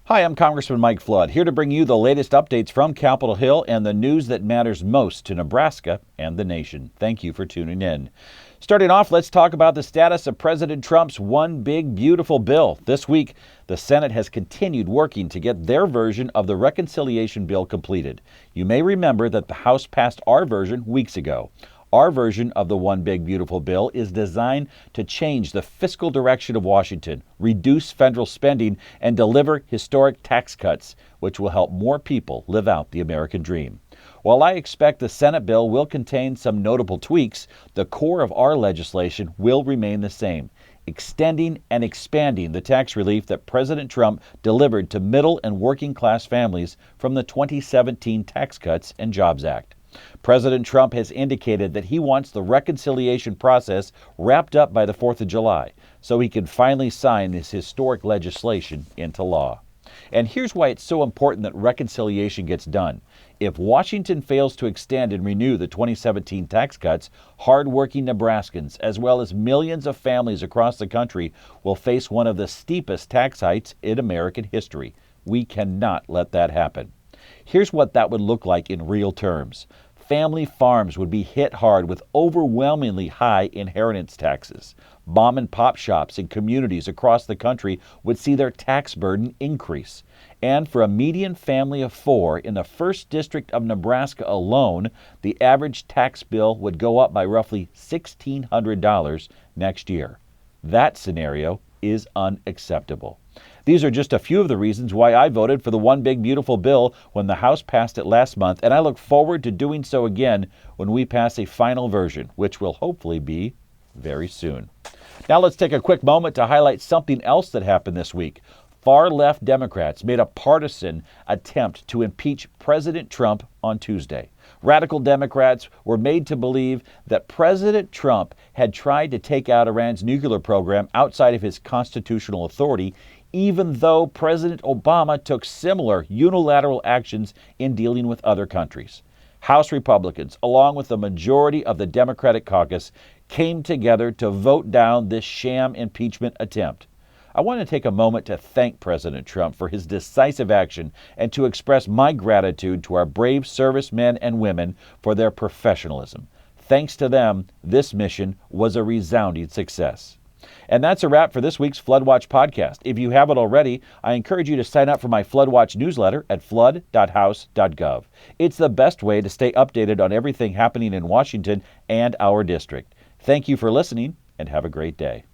Hi, I'm Congressman Mike Flood, here to bring you the latest updates from Capitol Hill and the news that matters most to Nebraska and the nation. Thank you for tuning in. Starting off, let's talk about the status of President Trump's One Big Beautiful Bill. This week, the Senate has continued working to get their version of the reconciliation bill completed. You may remember that the House passed our version weeks ago. Our version of the One Big Beautiful Bill is designed to change the fiscal direction of Washington, reduce federal spending, and deliver historic tax cuts, which will help more people live out the American dream. While I expect the Senate bill will contain some notable tweaks, the core of our legislation will remain the same, extending and expanding the tax relief that President Trump delivered to middle and working class families from the 2017 Tax Cuts and Jobs Act. President Trump has indicated that he wants the reconciliation process wrapped up by the 4th of July so he can finally sign this historic legislation into law. And here's why it's so important that reconciliation gets done. If Washington fails to extend and renew the 2017 tax cuts, hardworking Nebraskans, as well as millions of families across the country, will face one of the steepest tax hikes in American history. We cannot let that happen. Here's what that would look like in real terms. Family farms would be hit hard with overwhelmingly high inheritance taxes. Mom and pop shops in communities across the country would see their tax burden increase. And for a median family of 4 in the 1st District of Nebraska alone, the average tax bill would go up by roughly $1,600 next year. That scenario is unacceptable. These are just a few of the reasons why I voted for the One Big Beautiful Bill when the House passed it last month, and I look forward to doing so again when we pass a final version, which will hopefully be very soon. Now let's take a quick moment to highlight something else that happened this week. Far-left Democrats made a partisan attempt to impeach President Trump on Tuesday. Radical Democrats were made to believe that President Trump had tried to take out Iran's nuclear program outside of his constitutional authority, even though President Obama took similar unilateral actions in dealing with other countries. House Republicans, along with the majority of the Democratic caucus, came together to vote down this sham impeachment attempt. I want to take a moment to thank President Trump for his decisive action and to express my gratitude to our brave servicemen and women for their professionalism. Thanks to them, this mission was a resounding success. And that's a wrap for this week's FloodWatch podcast. If you haven't already, I encourage you to sign up for my FloodWatch newsletter at flood.house.gov. It's the best way to stay updated on everything happening in Washington and our district. Thank you for listening, and have a great day.